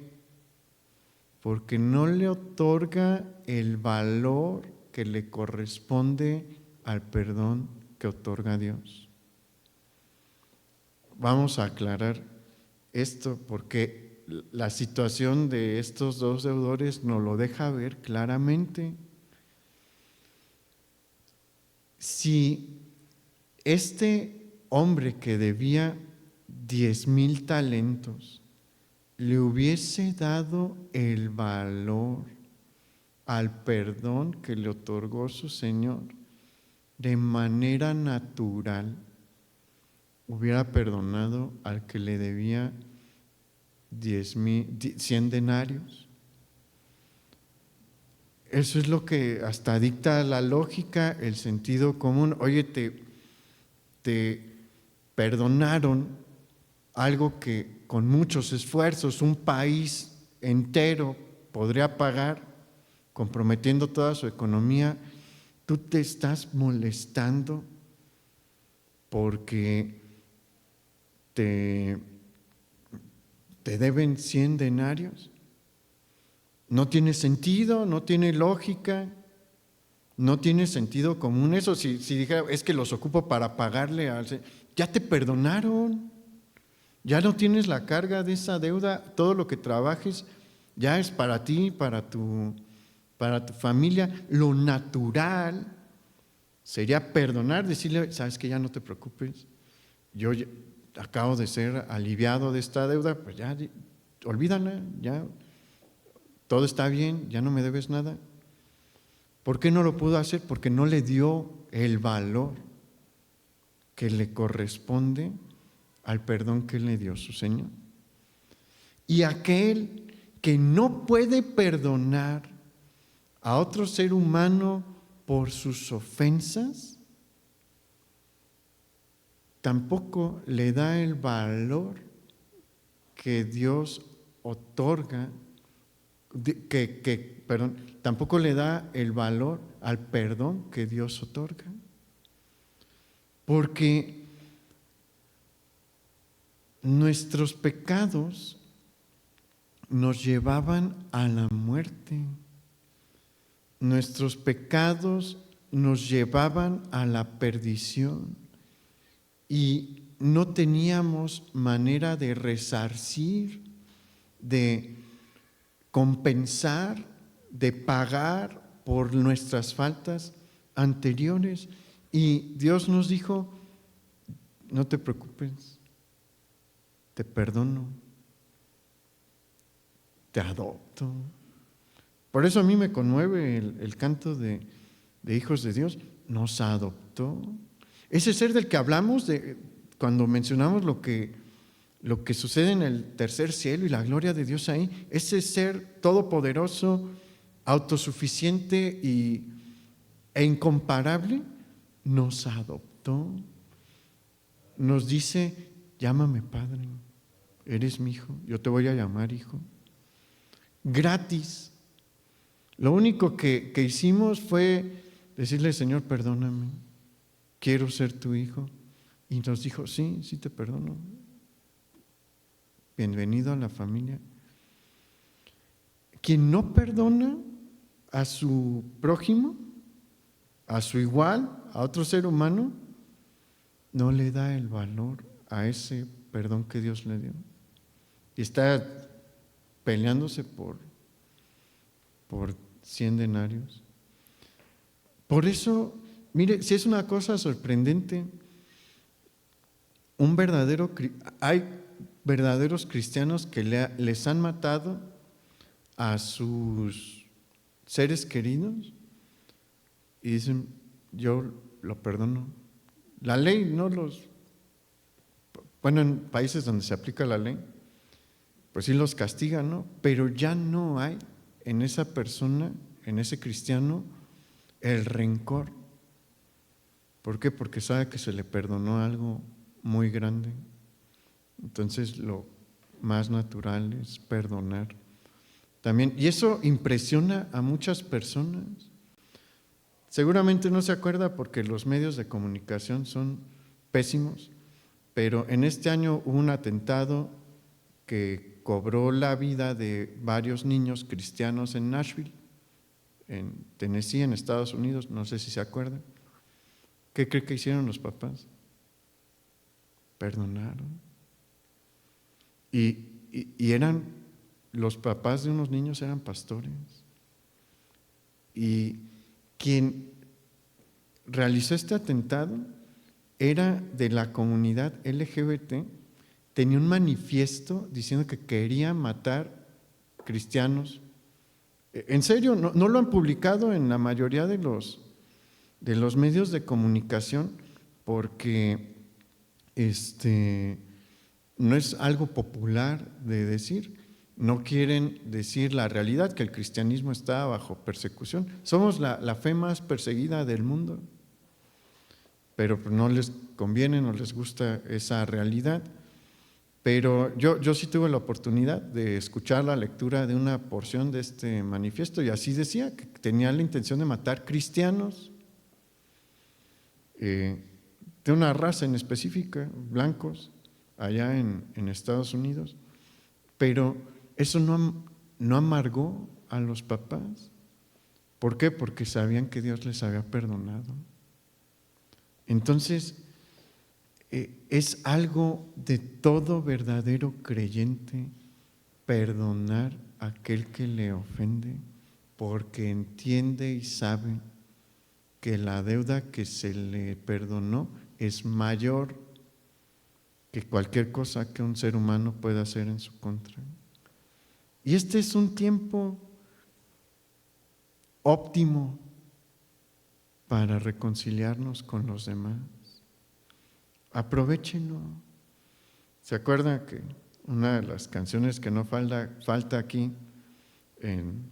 Porque no le otorga el valor que le corresponde al perdón que otorga Dios. Vamos a aclarar esto porque la situación de estos dos deudores nos lo deja ver claramente. Si este hombre que debía 10,000 talentos le hubiese dado el valor al perdón que le otorgó su Señor, de manera natural hubiera perdonado al que le debía 100 denarios. Eso es lo que hasta dicta la lógica, el sentido común. Oye, te perdonaron algo que con muchos esfuerzos un país entero podría pagar, comprometiendo toda su economía. Tú te estás molestando porque te deben 100 denarios. No tiene sentido, no tiene lógica, no tiene sentido común eso. Si dijera, es que los ocupo para pagarle ya te perdonaron, ya no tienes la carga de esa deuda, todo lo que trabajes ya es para ti, para tu familia. Lo natural sería perdonar, decirle, sabes que ya no te preocupes, yo acabo de ser aliviado de esta deuda, pues ya, olvídala, ya todo está bien, ya no me debes nada. ¿Por qué no lo pudo hacer? Porque no le dio el valor que le corresponde al perdón que le dio su Señor. Y aquel que no puede perdonar a otro ser humano por sus ofensas, tampoco le da el valor que Dios otorga, tampoco le da el valor al perdón que Dios otorga. Porque nuestros pecados nos llevaban a la muerte. Nuestros pecados nos llevaban a la perdición y no teníamos manera de resarcir, de compensar, de pagar por nuestras faltas anteriores. Y Dios nos dijo, no te preocupes, te perdono, te adopto. Por eso a mí me conmueve el canto de hijos de Dios. Nos adoptó. Ese ser del que hablamos cuando mencionamos lo que sucede en el tercer cielo y la gloria de Dios ahí, ese ser todopoderoso, autosuficiente e incomparable, nos adoptó. Nos dice, llámame Padre, eres mi hijo, yo te voy a llamar hijo. Gratis. Lo único que hicimos fue decirle, Señor, perdóname, quiero ser tu hijo. Y nos dijo, sí te perdono. Bienvenido a la familia. Quien no perdona a su prójimo, a su igual, a otro ser humano, no le da el valor a ese perdón que Dios le dio. Y está peleándose por 100 denarios. Por eso, mire, si es una cosa sorprendente, hay verdaderos cristianos que les han matado a sus seres queridos y dicen, yo lo perdono. La ley bueno, en países donde se aplica la ley, pues sí los castiga, ¿no? Pero ya no hay en esa persona, en ese cristiano, el rencor. ¿Por qué? Porque sabe que se le perdonó algo muy grande. Entonces lo más natural es perdonar también. Y eso impresiona a muchas personas. Seguramente no se acuerda porque los medios de comunicación son pésimos, pero en este año hubo un atentado que cobró la vida de varios niños cristianos en Nashville, en Tennessee, en Estados Unidos, no sé si se acuerdan. ¿Qué cree que hicieron los papás? Perdonaron. Y los papás de unos niños eran pastores. Y quien realizó este atentado era de la comunidad LGBT, tenía un manifiesto diciendo que quería matar cristianos. En serio, no lo han publicado en la mayoría de los medios de comunicación porque no es algo popular de decir. No quieren decir la realidad, que el cristianismo está bajo persecución. Somos la fe más perseguida del mundo, pero no les conviene, no les gusta esa realidad. Pero yo sí tuve la oportunidad de escuchar la lectura de una porción de este manifiesto y así decía que tenía la intención de matar cristianos de una raza en específica, blancos, allá en Estados Unidos, pero eso no amargó a los papás. ¿Por qué? Porque sabían que Dios les había perdonado. Entonces, es algo de todo verdadero creyente perdonar a aquel que le ofende, porque entiende y sabe que la deuda que se le perdonó es mayor que cualquier cosa que un ser humano pueda hacer en su contra. Y este es un tiempo óptimo para reconciliarnos con los demás. Aprovechenlo. ¿Se acuerdan que una de las canciones que no falta aquí en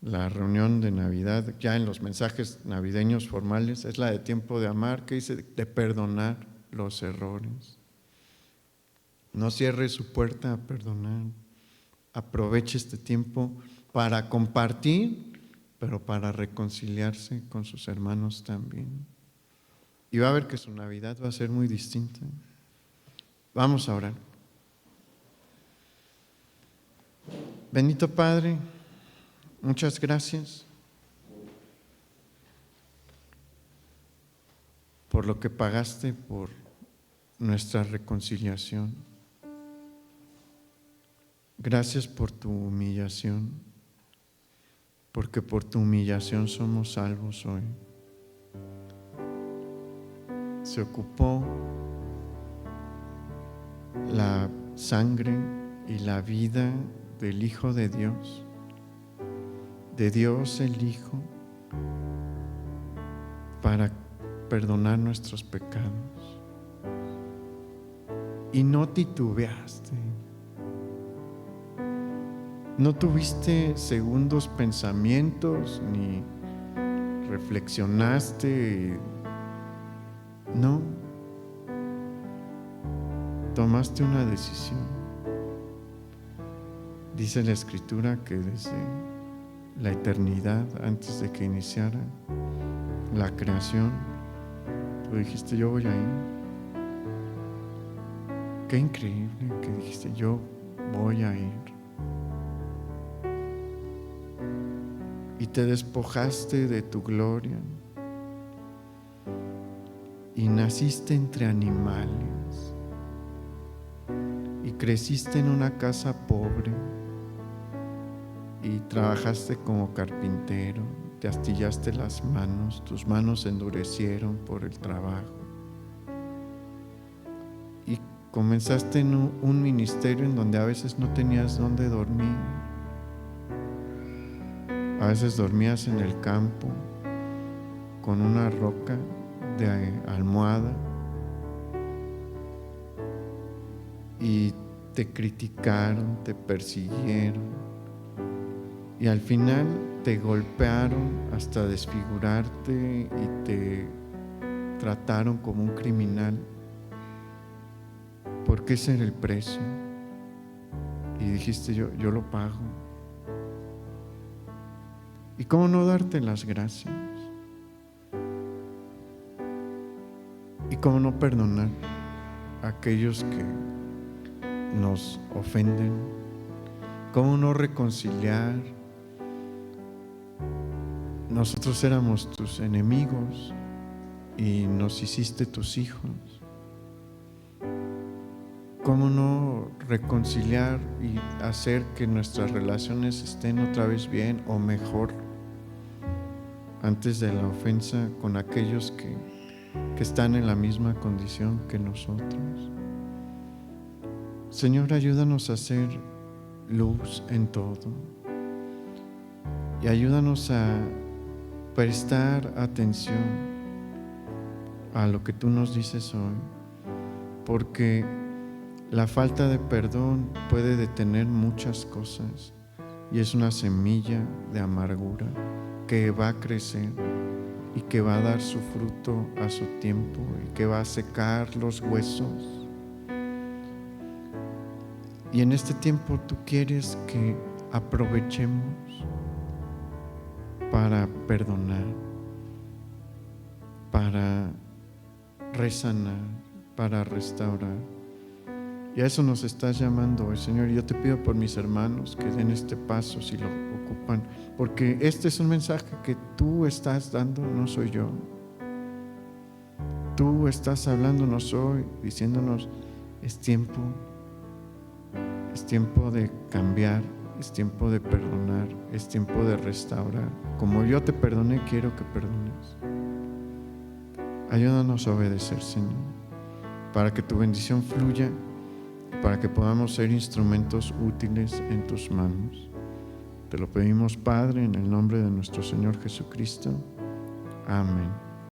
la reunión de Navidad, ya en los mensajes navideños formales, es la de Tiempo de Amar, que dice de perdonar los errores? No cierre su puerta a perdonar. Aproveche este tiempo para compartir, pero para reconciliarse con sus hermanos también. Y va a ver que su Navidad va a ser muy distinta. Vamos a orar. Bendito Padre, muchas gracias por lo que pagaste por nuestra reconciliación. Gracias por tu humillación. porque por tu humillación somos salvos hoy. Se ocupó la sangre y la vida del Hijo de Dios el Hijo, para perdonar nuestros pecados. Y no titubeaste, no tuviste segundos pensamientos, ni reflexionaste, no, tomaste una decisión. Dice la Escritura que desde la eternidad, antes de que iniciara la creación, tú dijiste: yo voy a ir. Qué increíble que dijiste: yo voy a ir. Y te despojaste de tu gloria y naciste entre animales y creciste en una casa pobre y trabajaste como carpintero, te astillaste las manos, tus manos se endurecieron por el trabajo y comenzaste en un ministerio en donde a veces no tenías dónde dormir. A veces dormías en el campo con una roca de almohada y te criticaron, te persiguieron y al final te golpearon hasta desfigurarte y te trataron como un criminal, porque ese era el precio. Y dijiste: yo lo pago. ¿Y cómo no darte las gracias? ¿Y cómo no perdonar a aquellos que nos ofenden? ¿Cómo no reconciliar? Nosotros éramos tus enemigos y nos hiciste tus hijos. ¿Cómo no reconciliar y hacer que nuestras relaciones estén otra vez bien o mejor antes de la ofensa con aquellos que están en la misma condición que nosotros? Señor, ayúdanos a hacer luz en todo y ayúdanos a prestar atención a lo que tú nos dices hoy, porque la falta de perdón puede detener muchas cosas y es una semilla de amargura que va a crecer y que va a dar su fruto a su tiempo y que va a secar los huesos. Y en este tiempo tú quieres que aprovechemos para perdonar, para resanar, para restaurar. Y a eso nos estás llamando hoy, Señor. Y yo te pido por mis hermanos que den este paso si lo ocupan, porque este es un mensaje que tú estás dando, no soy yo. Tú estás hablándonos hoy, diciéndonos: es tiempo de cambiar, es tiempo de perdonar, es tiempo de restaurar. Como yo te perdoné, quiero que perdones. Ayúdanos a obedecer, Señor, para que tu bendición fluya, para que podamos ser instrumentos útiles en tus manos. Te lo pedimos, Padre, en el nombre de nuestro Señor Jesucristo. Amén.